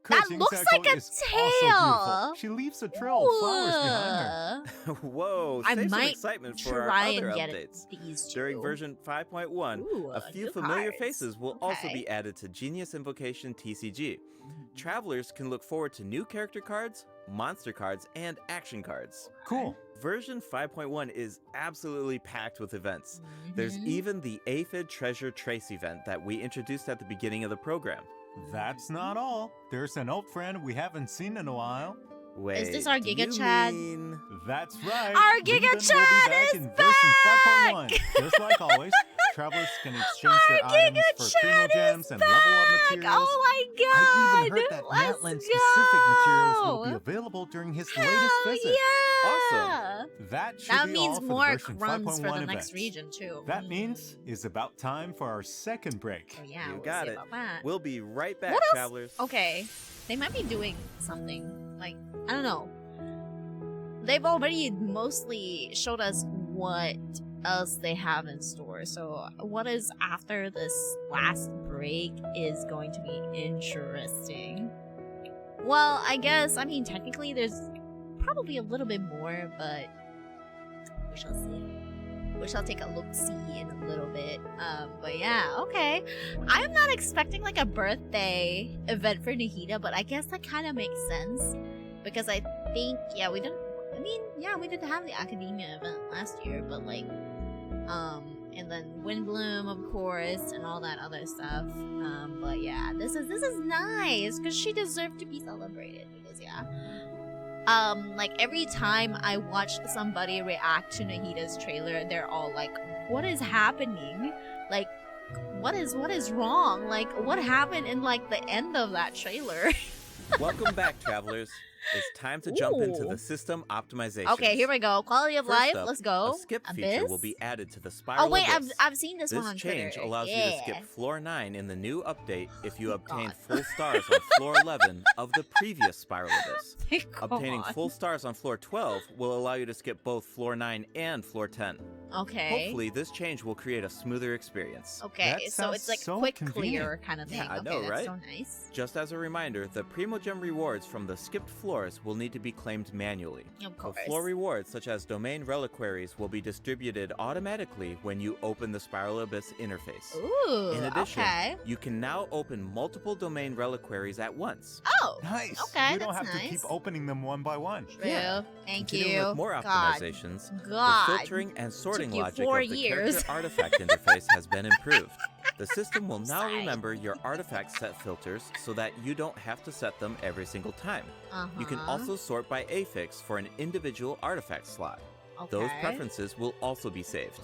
Speaker 1: That
Speaker 8: Keqing's
Speaker 1: looks
Speaker 8: echo
Speaker 1: like a
Speaker 8: is also beautiful.
Speaker 1: tail.
Speaker 8: She leaves a trail of flowers behind her.
Speaker 7: Whoa,
Speaker 1: I
Speaker 7: save some
Speaker 1: might
Speaker 7: excitement for our
Speaker 1: try
Speaker 7: other
Speaker 1: and get
Speaker 7: updates.
Speaker 1: these two.
Speaker 7: During version 5.1, a few
Speaker 1: new
Speaker 7: familiar
Speaker 1: cards.
Speaker 7: faces will also be added to Genius Invocation TCG. Travelers can look forward to new character cards, monster cards, and action cards.
Speaker 8: Cool.
Speaker 7: Version 5.1 is absolutely packed with events. There's even the Aphid Treasure Trace event that we introduced at the beginning of the program.
Speaker 8: That's not all. There's an old friend we haven't seen in a while.
Speaker 7: Wait,
Speaker 1: Is this our
Speaker 7: do
Speaker 1: Giga
Speaker 7: you
Speaker 1: Chad?
Speaker 7: mean-
Speaker 8: That's right.
Speaker 1: Our Giga
Speaker 8: Leland will be
Speaker 1: Chad
Speaker 8: back
Speaker 1: is
Speaker 8: in version 5.1. Just like always, travelers can exchange their items for Primo Gems and level up materials.
Speaker 1: Oh my god!
Speaker 8: I even heard that
Speaker 1: Let's
Speaker 8: Natlan specific materials will be
Speaker 1: go!
Speaker 8: available during his
Speaker 1: Hell
Speaker 8: latest visit.
Speaker 7: Awesome.
Speaker 8: That should
Speaker 1: That
Speaker 8: be
Speaker 1: means
Speaker 8: all for
Speaker 1: more
Speaker 8: the version
Speaker 1: crumbs
Speaker 8: 5.1
Speaker 1: for the
Speaker 8: events.
Speaker 1: next region too.
Speaker 8: That means it's about time for our second break.
Speaker 1: Oh, yeah,
Speaker 7: You
Speaker 1: we'll
Speaker 7: got
Speaker 1: see
Speaker 7: it.
Speaker 1: about that.
Speaker 7: We'll be right back,
Speaker 1: What else?
Speaker 7: travelers.
Speaker 1: Okay, they might be doing something like I don't know. They've already mostly showed us what else they have in store. So what is after this last break is going to be interesting. Well, I guess technically there's probably a little bit more, but we shall see. We shall take a look-see in a little bit. But yeah, okay. I'm not expecting like a birthday event for Nahida, but I guess that kind of makes sense because I think we didn't. We did have the academia event last year, but like, and then Windbloom, of course, and all that other stuff. But yeah, this is nice because she deserved to be celebrated because like every time I watch somebody react to Nahida's trailer, they're all like, "What is happening? Like, what is wrong? Like, what happened in like the end of that trailer?"
Speaker 7: Welcome back, travelers. It's time to jump into
Speaker 1: Ooh.
Speaker 7: the system optimization.
Speaker 1: Okay, here we go. Quality of life. Let's go.
Speaker 7: A skip feature
Speaker 1: Abyss?
Speaker 7: will be added to the Spiral
Speaker 1: Oh wait,
Speaker 7: Abyss.
Speaker 1: I've seen this one on
Speaker 7: This change
Speaker 1: Twitter.
Speaker 7: allows you to skip
Speaker 1: Yeah.
Speaker 7: floor 9 in the new update if you obtain
Speaker 1: God.
Speaker 7: full stars on floor 11 of the previous Spiral Abyss.
Speaker 1: Come
Speaker 7: Obtaining
Speaker 1: on.
Speaker 7: full stars on floor 12 will allow you to skip both floor 9 and floor 10.
Speaker 1: Okay.
Speaker 7: Hopefully, this change will create a smoother experience.
Speaker 1: Okay,
Speaker 8: That
Speaker 1: so it's
Speaker 8: sounds
Speaker 1: like
Speaker 8: so
Speaker 1: quick
Speaker 8: convenient.
Speaker 1: clear kind of thing.
Speaker 7: Yeah, I
Speaker 1: okay,
Speaker 7: know,
Speaker 1: that's
Speaker 7: right?
Speaker 1: so nice.
Speaker 7: Just as a reminder, the Primo Gem rewards from the skipped floors will need to be claimed manually.
Speaker 1: Of
Speaker 7: The
Speaker 1: course.
Speaker 7: floor rewards, such as domain reliquaries, will be distributed automatically when you open the Spiral Abyss interface.
Speaker 1: Ooh.
Speaker 7: In addition,
Speaker 1: okay.
Speaker 7: you can now open multiple domain reliquaries at once.
Speaker 1: Oh.
Speaker 8: Nice.
Speaker 1: Okay,
Speaker 8: we don't
Speaker 1: that's
Speaker 8: have to keep
Speaker 1: nice.
Speaker 8: opening them one by one.
Speaker 1: True.
Speaker 7: Yeah.
Speaker 1: Thank
Speaker 7: Continuing
Speaker 1: you.
Speaker 7: with more
Speaker 1: God.
Speaker 7: optimizations,
Speaker 1: God.
Speaker 7: the filtering and sorting
Speaker 1: Took you
Speaker 7: logic
Speaker 1: 4
Speaker 7: of the
Speaker 1: years.
Speaker 7: character artifact interface has been improved. The system will now
Speaker 1: Sorry.
Speaker 7: remember your artifact set filters so that you don't have to set them every single time. You can
Speaker 1: Uh-huh.
Speaker 7: also sort by affix for an individual artifact slot. Those
Speaker 1: Okay.
Speaker 7: preferences will also be saved.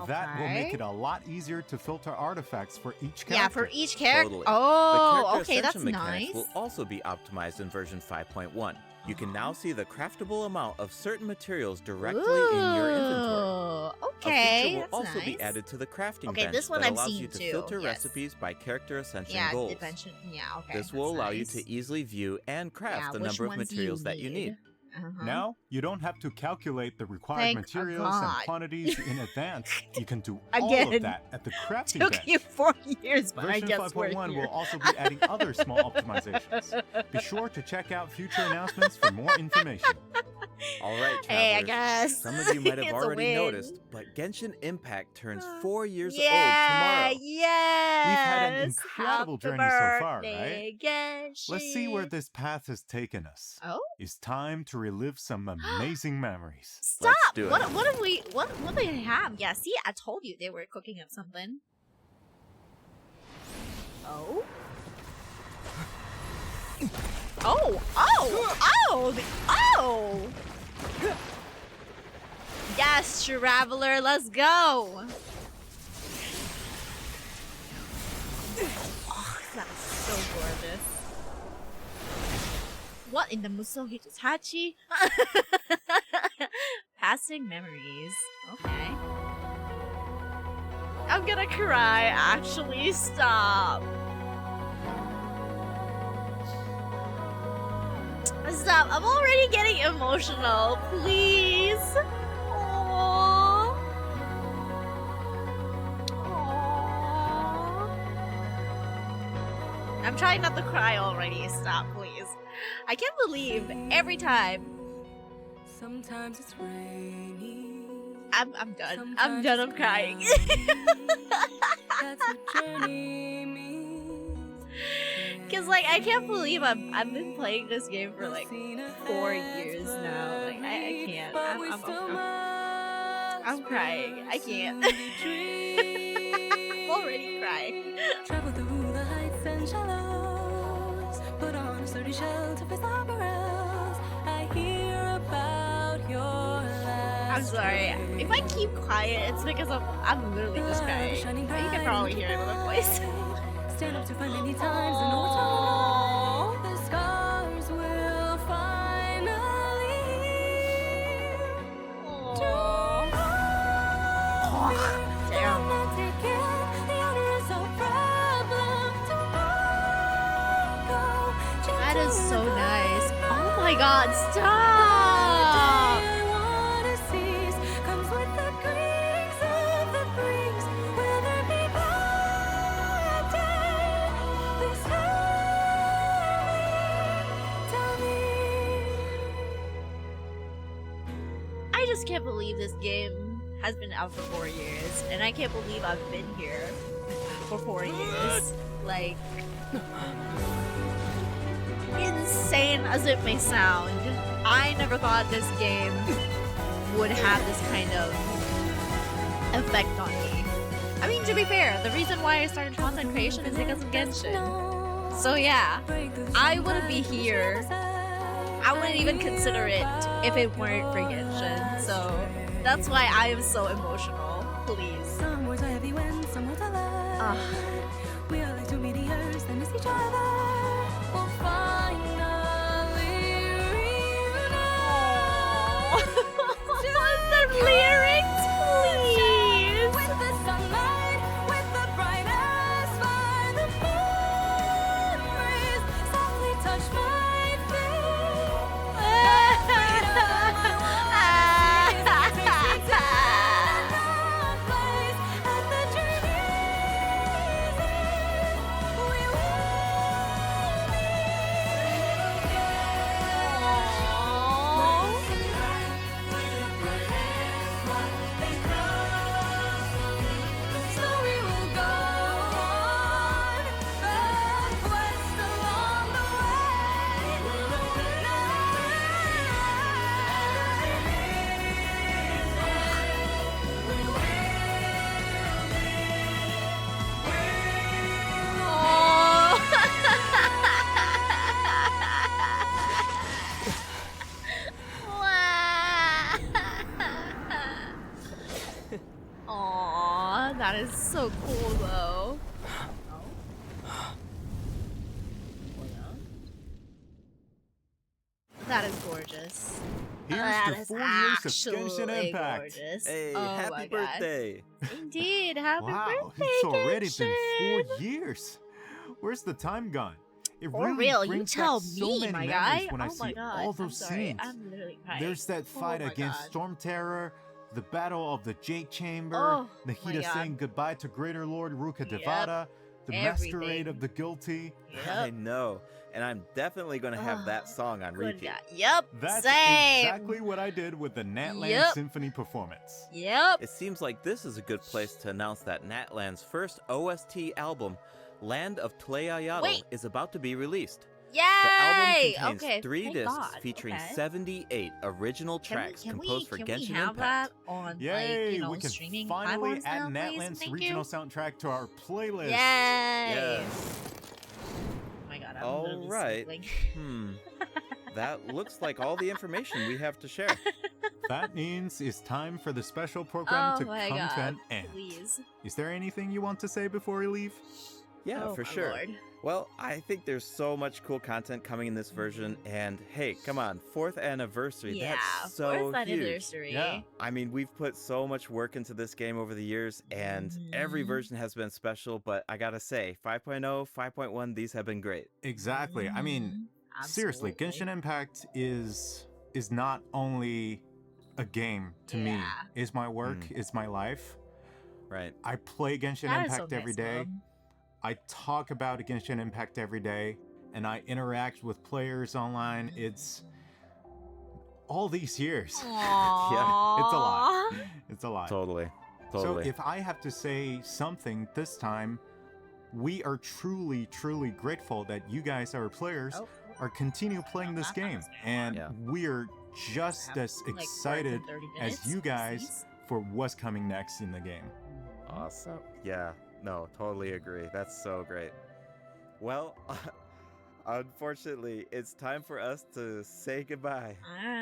Speaker 8: That will make
Speaker 1: Okay.
Speaker 8: it a lot easier to filter artifacts for each character.
Speaker 1: Yeah, for each character.
Speaker 7: Totally.
Speaker 1: Oh,
Speaker 7: the character
Speaker 1: okay, that's
Speaker 7: ascension mechanics
Speaker 1: nice.
Speaker 7: will also be optimized in version 5.1. You can now see the craftable amount of certain materials directly in your inventory.
Speaker 1: Ooh,
Speaker 7: A
Speaker 1: okay,
Speaker 7: feature will
Speaker 1: that's
Speaker 7: also be
Speaker 1: nice.
Speaker 7: added to the crafting
Speaker 1: Okay,
Speaker 7: bench
Speaker 1: this one
Speaker 7: that
Speaker 1: I've
Speaker 7: allows
Speaker 1: seen
Speaker 7: you to
Speaker 1: too,
Speaker 7: filter
Speaker 1: yes.
Speaker 7: recipes by character ascension
Speaker 1: Yeah,
Speaker 7: goals.
Speaker 1: yeah, okay.
Speaker 7: This will
Speaker 1: that's
Speaker 7: allow
Speaker 1: nice.
Speaker 7: you to easily view and craft
Speaker 1: Yeah,
Speaker 7: the
Speaker 1: which
Speaker 7: number of
Speaker 1: ones
Speaker 7: materials that you need.
Speaker 8: Now, you don't have to calculate the required
Speaker 1: Thank
Speaker 8: materials and
Speaker 1: God.
Speaker 8: quantity in advance. You can do all
Speaker 1: Again.
Speaker 8: of that at the crafting
Speaker 1: Took
Speaker 8: bench.
Speaker 1: you 4 years, but I
Speaker 8: Version
Speaker 1: guess we're
Speaker 8: 5.1
Speaker 1: here.
Speaker 8: will also be adding other small optimizations. Be sure to check out future announcements for more information.
Speaker 7: Alright, travelers.
Speaker 1: Hey, I guess.
Speaker 7: Some of you might have
Speaker 1: It's a
Speaker 7: already
Speaker 1: win.
Speaker 7: noticed, but Genshin Impact turns 4 years old
Speaker 1: Yeah,
Speaker 7: tomorrow.
Speaker 1: yes.
Speaker 8: We've had an incredible
Speaker 1: Happy
Speaker 8: journey so far,
Speaker 1: birthday,
Speaker 8: right?
Speaker 1: Genshin.
Speaker 8: Let's see where this path has taken us.
Speaker 1: Oh,
Speaker 8: It's time to relive some amazing memories.
Speaker 1: stop!
Speaker 7: do it.
Speaker 1: What have we? What do they have? Yeah, see, I told you they were cooking up something. Oh. Oh! Oh! Oh! Oh! Yes, traveler, let's go! Oh, that's so gorgeous. What in the Musohi Hachi? Passing memories. Okay. I'm gonna cry, actually. Stop. Stop. I'm already getting emotional. Please. Aww. Aww. I'm trying not to cry already. Stop, please. I can't believe every time.
Speaker 4: Sometimes it's rainy.
Speaker 1: I'm done. I'm done. I'm crying.
Speaker 4: That's what journey means.
Speaker 1: Cause like I can't believe I've been playing this game for like 4 years now. Like I can't. I'm crying. I can't. I'm already crying.
Speaker 4: Travel through the heights and shallows. Put on a sturdy shell to face the perils. I hear about your life.
Speaker 1: I'm sorry. If I keep quiet, it's because I'm literally just crying. But you can probably hear it in my voice.
Speaker 4: Stand up to find many times and
Speaker 1: Aww.
Speaker 4: no the scars will finally heal.
Speaker 1: Damn.
Speaker 4: I'm not taking the honors of problem tomorrow.
Speaker 1: That is so nice. Oh my god, stop! I just can't believe this game has been out for 4 years, and I can't believe I've been here for 4 years. Like, insane as it may sound, I never thought this game would have this kind of effect on me. I mean, to be fair, the reason why I started content creation is because of Genshin. So yeah, I wouldn't be here. I wouldn't even consider it if it weren't for Genshin. So that's why I am so emotional. Please.
Speaker 4: Some words are heavy when some words are light. We are like two meteors that miss each other. We'll finally reunite.
Speaker 1: The lyrics, please.
Speaker 4: With the sunlight, with the brightest fire, the moon rays softly touch my
Speaker 1: Aww, that is so cool though. That is gorgeous.
Speaker 8: Here's
Speaker 1: That
Speaker 8: to
Speaker 1: is
Speaker 8: 4 years of
Speaker 1: actually
Speaker 8: Genshin Impact.
Speaker 1: gorgeous.
Speaker 7: Hey,
Speaker 1: Oh my
Speaker 7: happy
Speaker 1: God.
Speaker 7: birthday!
Speaker 1: Indeed, happy
Speaker 8: Wow,
Speaker 1: birthday,
Speaker 8: it's already
Speaker 1: Genshin.
Speaker 8: been 4 years. Where's the time gone? It
Speaker 1: For
Speaker 8: really
Speaker 1: real, you
Speaker 8: brings
Speaker 1: tell
Speaker 8: back so
Speaker 1: me,
Speaker 8: many
Speaker 1: my
Speaker 8: memories
Speaker 1: guy.
Speaker 8: when I
Speaker 1: Oh my
Speaker 8: see
Speaker 1: god.
Speaker 8: all
Speaker 1: I'm
Speaker 8: those
Speaker 1: sorry.
Speaker 8: scenes.
Speaker 1: I'm literally crying.
Speaker 8: There's that fight
Speaker 1: Oh my
Speaker 8: against
Speaker 1: god.
Speaker 8: Storm Terror, the Battle of the Jade Chamber,
Speaker 1: Oh my
Speaker 8: Nahida
Speaker 1: god.
Speaker 8: saying goodbye to Greater Lord Ruka
Speaker 1: Yep.
Speaker 8: Devata, the Masquerade
Speaker 1: Everything.
Speaker 8: of the Guilty.
Speaker 7: I
Speaker 1: Yep.
Speaker 7: know, and I'm definitely gonna have that
Speaker 1: Oh,
Speaker 7: song on
Speaker 1: good
Speaker 7: repeat.
Speaker 1: god. Yep.
Speaker 8: That's
Speaker 1: Same.
Speaker 8: exactly what I did with the Natland
Speaker 1: Yep.
Speaker 8: Symphony performance.
Speaker 1: Yep.
Speaker 7: It seems like this is a good place to announce that Natland's first OST album, Land of Tleayatl,
Speaker 1: Wait.
Speaker 7: is about to be released.
Speaker 1: Yay!
Speaker 7: The album contains
Speaker 1: Okay.
Speaker 7: 3
Speaker 1: thank
Speaker 7: discs
Speaker 1: God.
Speaker 7: featuring
Speaker 1: Okay.
Speaker 7: 78 original tracks composed for
Speaker 1: can
Speaker 7: Genshin
Speaker 1: we have
Speaker 7: Impact.
Speaker 1: that on
Speaker 8: Yay!
Speaker 1: like,
Speaker 8: we can
Speaker 1: streaming
Speaker 8: finally
Speaker 1: platforms
Speaker 8: add
Speaker 1: now, please?
Speaker 8: Natland's
Speaker 1: Thank
Speaker 8: regional
Speaker 1: you.
Speaker 8: soundtrack to our playlist.
Speaker 1: Yay!
Speaker 7: Yes.
Speaker 1: Oh my god, I'm
Speaker 7: All
Speaker 1: literally
Speaker 7: right.
Speaker 1: sniffling.
Speaker 7: That looks like all the information we have to share.
Speaker 8: That means it's time for the special program
Speaker 1: Oh
Speaker 8: to
Speaker 1: my
Speaker 8: come to
Speaker 1: god,
Speaker 8: an end.
Speaker 1: please.
Speaker 8: Is there anything you want to say before we leave?
Speaker 7: Yeah,
Speaker 1: Oh
Speaker 7: for
Speaker 1: my
Speaker 7: sure.
Speaker 1: lord.
Speaker 7: Well, I think there's so much cool content coming in this version, and hey, come on, 4th anniversary,
Speaker 1: Yeah,
Speaker 7: that's so
Speaker 1: fourth
Speaker 7: huge.
Speaker 1: anniversary.
Speaker 8: Yeah.
Speaker 7: I mean, we've put so much work into this game over the years, and every
Speaker 1: Mhm.
Speaker 7: version has been special, but I gotta say, 5.0, 5.1, these have been great.
Speaker 8: Exactly. I mean,
Speaker 1: Mhm.
Speaker 8: seriously,
Speaker 1: Absolutely.
Speaker 8: Genshin Impact is not only a game to me.
Speaker 1: Yeah.
Speaker 8: It's my work, it's my life.
Speaker 7: Right.
Speaker 8: I play Genshin
Speaker 1: That is so
Speaker 8: Impact every
Speaker 1: nice,
Speaker 8: day.
Speaker 1: Mom.
Speaker 8: I talk about Genshin Impact every day, and I interact with players online. It's all these years. It's a lot.
Speaker 1: Aww.
Speaker 8: It's a lot.
Speaker 7: Totally.
Speaker 8: So
Speaker 7: Totally.
Speaker 8: if I have to say something this time, we are truly, truly grateful that you guys, our players,
Speaker 1: Oh.
Speaker 8: are continue playing this game. And
Speaker 7: Yeah.
Speaker 8: we're just
Speaker 1: Have,
Speaker 8: as
Speaker 1: like,
Speaker 8: excited
Speaker 1: 30
Speaker 8: as
Speaker 1: minutes,
Speaker 8: you guys
Speaker 1: please.
Speaker 8: for what's coming next in the game.
Speaker 7: Awesome. Yeah, no, totally agree. That's so great. Well, unfortunately, it's time for us to say goodbye.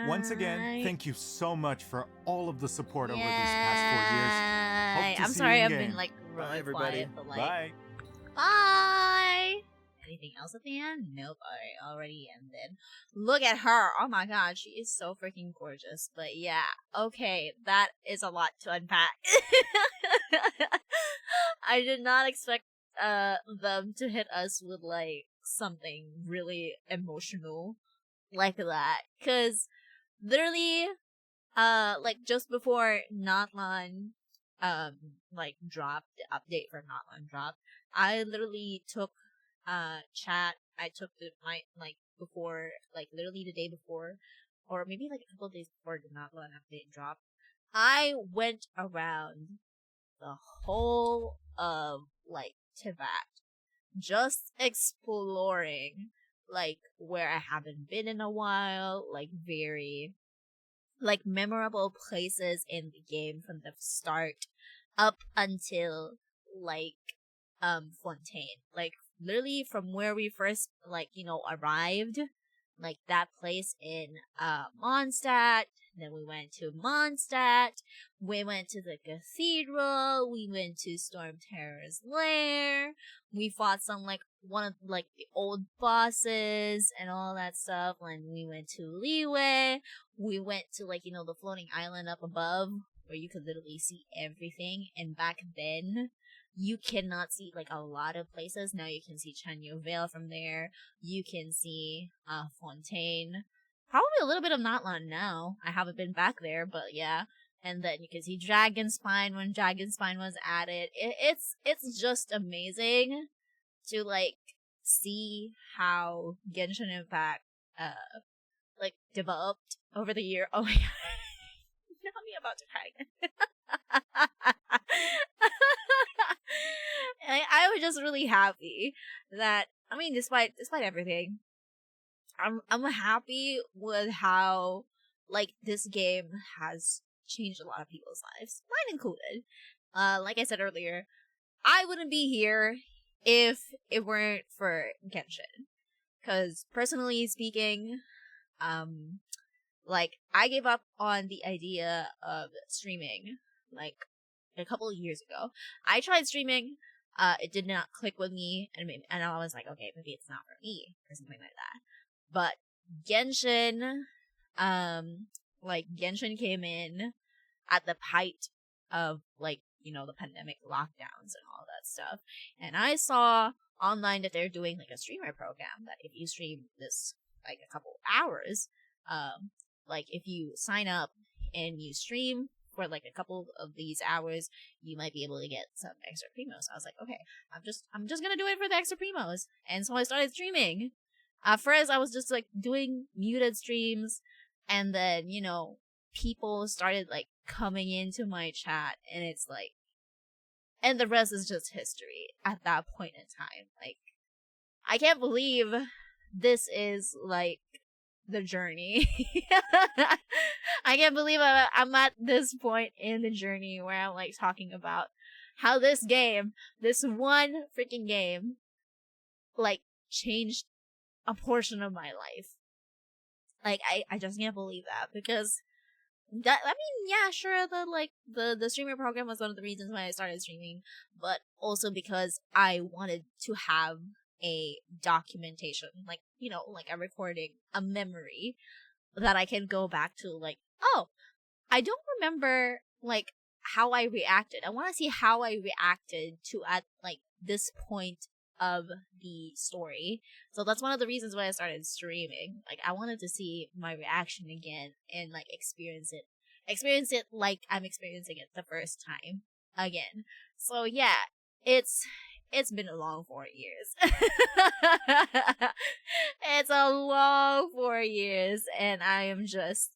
Speaker 8: Once again,
Speaker 1: Alright.
Speaker 8: thank you so much for all of the support over these past 4 years. Hope to
Speaker 1: I'm
Speaker 8: see
Speaker 1: sorry
Speaker 8: you
Speaker 1: I've
Speaker 8: in-game.
Speaker 1: been like
Speaker 7: Bye,
Speaker 1: really
Speaker 7: everybody.
Speaker 1: quiet, but like
Speaker 8: Bye.
Speaker 1: bye. Anything else at the end? Nope. Already ended. Look at her. Oh my god, she is so freaking gorgeous. But yeah, okay, that is a lot to unpack. I did not expect them to hit us with like something really emotional like that, cause literally like just before Notlan like dropped, the update for Notlan dropped, I literally took chat, I took the night like before, like literally the day before, or maybe like a couple of days before the Notlan update dropped, I went around the whole of like Tibet just exploring like where I haven't been in a while, like very like memorable places in the game from the start up until like Fontaine. Like literally from where we first like, you know, arrived, like that place in Mondstadt. Then we went to Mondstadt, we went to the cathedral, we went to Storm Terror's lair, we fought some like one of like the old bosses and all that stuff. When we went to Liyue, we went to like, you know, the floating island up above where you could literally see everything. And back then, you cannot see like a lot of places. Now you can see Chanyu Vale from there. You can see Fontaine. Probably a little bit of Notlan now. I haven't been back there, but yeah. And then you can see Dragonspine when Dragonspine was added. It's just amazing to like see how Genshin Impact like developed over the year. Oh my god. Now I'm about to cry again. I was just really happy that, I mean, despite everything, I'm happy with how like this game has changed a lot of people's lives, mine included. Like I said earlier, I wouldn't be here if it weren't for Genshin. Cause personally speaking, like I gave up on the idea of streaming like a couple of years ago. I tried streaming, it did not click with me, and I was like, okay, maybe it's not for me or something like that. But Genshin, like Genshin came in at the height of like, you know, the pandemic lockdowns and all that stuff, and I saw online that they're doing like a streamer program that if you stream this like a couple hours, like if you sign up and you stream for like a couple of these hours, you might be able to get some extra primos. I was like, okay, I'm just gonna do it for the extra primos. And so I started streaming. At first I was just like doing muted streams, and then, you know, people started like coming into my chat, and it's like, and the rest is just history at that point in time. Like, I can't believe this is like the journey. I can't believe I'm at this point in the journey where I'm like talking about how this game, this one freaking game, like changed a portion of my life. Like, I just can't believe that, because that, I mean, yeah, sure, the streamer program was one of the reasons why I started streaming, but also because I wanted to have a documentation, like, you know, like a recording, a memory that I can go back to, like, oh, I don't remember, like, how I reacted. I want to see how I reacted to at, like, this point of the story. So that's one of the reasons why I started streaming. Like, I wanted to see my reaction again and like experience it like I'm experiencing it the first time again. So yeah, it's been a long 4 years. It's a long 4 years, and I'm just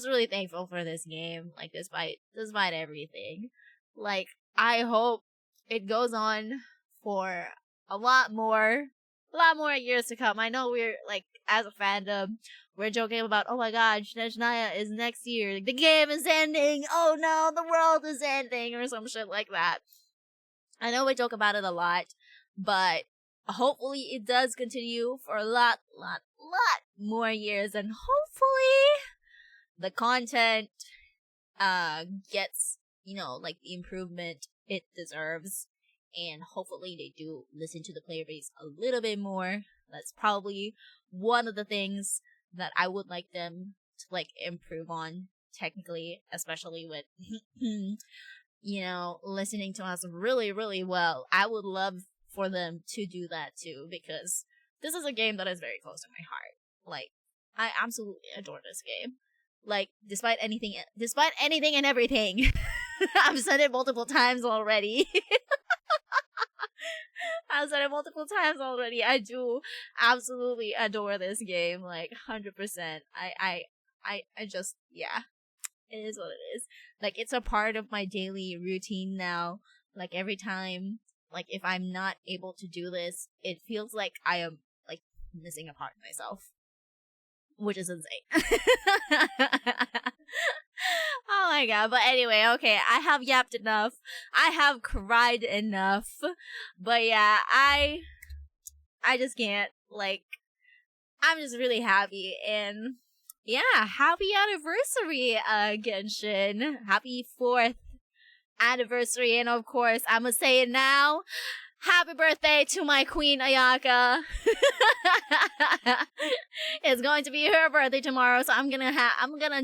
Speaker 1: really thankful for this game. Like, despite everything, like, I hope it goes on for a lot more years to come. I know we're, like, as a fandom, we're joking about, oh my god, Shinaya is next year, the game is ending, oh no, the world is ending, or some shit like that. I know we joke about it a lot, but hopefully it does continue for a lot more years, and hopefully the content gets, you know, like, the improvement it deserves. And hopefully they do listen to the player base a little bit more. That's probably one of the things that I would like them to, like, improve on technically, especially with, you know, listening to us really, really well. I would love for them to do that too, because this is a game that is very close to my heart. Like, I absolutely adore this game. Like, despite anything and everything. I've said it multiple times already. I've said it multiple times already. I do absolutely adore this game, like 100%. I just, yeah, it is what it is. Like, it's a part of my daily routine now. Like, every time, like, if I'm not able to do this, it feels like I am, like, missing a part of myself, which is insane. Oh my god, but anyway, okay, I have yapped enough. I have cried enough. But yeah, I just can't, like, I'm just really happy, and yeah, happy anniversary, Genshin. Happy 4th anniversary, and of course, I'ma say it now. Happy birthday to my queen, Ayaka. It's going to be her birthday tomorrow, so I'm gonna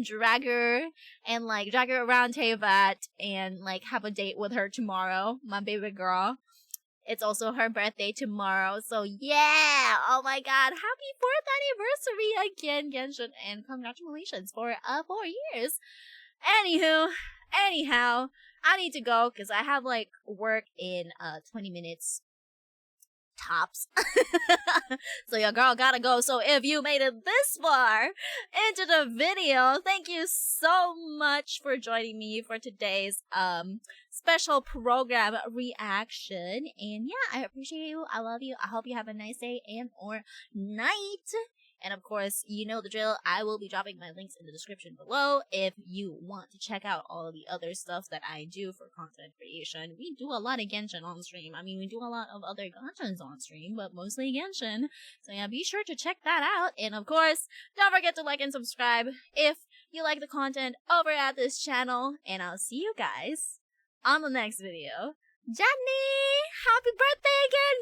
Speaker 1: drag her around Teyvat and, like, have a date with her tomorrow, my baby girl. It's also her birthday tomorrow, so yeah! Oh my god, happy 4th anniversary again, Genshin, and congratulations for 4 years. Anyhow, I need to go because I have, like, work in 20 minutes tops. So your girl gotta go. So if you made it this far into the video, thank you so much for joining me for today's special program reaction. And yeah, I appreciate you. I love you. I hope you have a nice day and or night. And of course, you know the drill. I will be dropping my links in the description below if you want to check out all of the other stuff that I do for content creation. We do a lot of Genshin on stream. I mean, we do a lot of other Genshins on stream, but mostly Genshin. So yeah, be sure to check that out. And of course, don't forget to like and subscribe if you like the content over at this channel. And I'll see you guys on the next video. Jenny! Happy birthday again,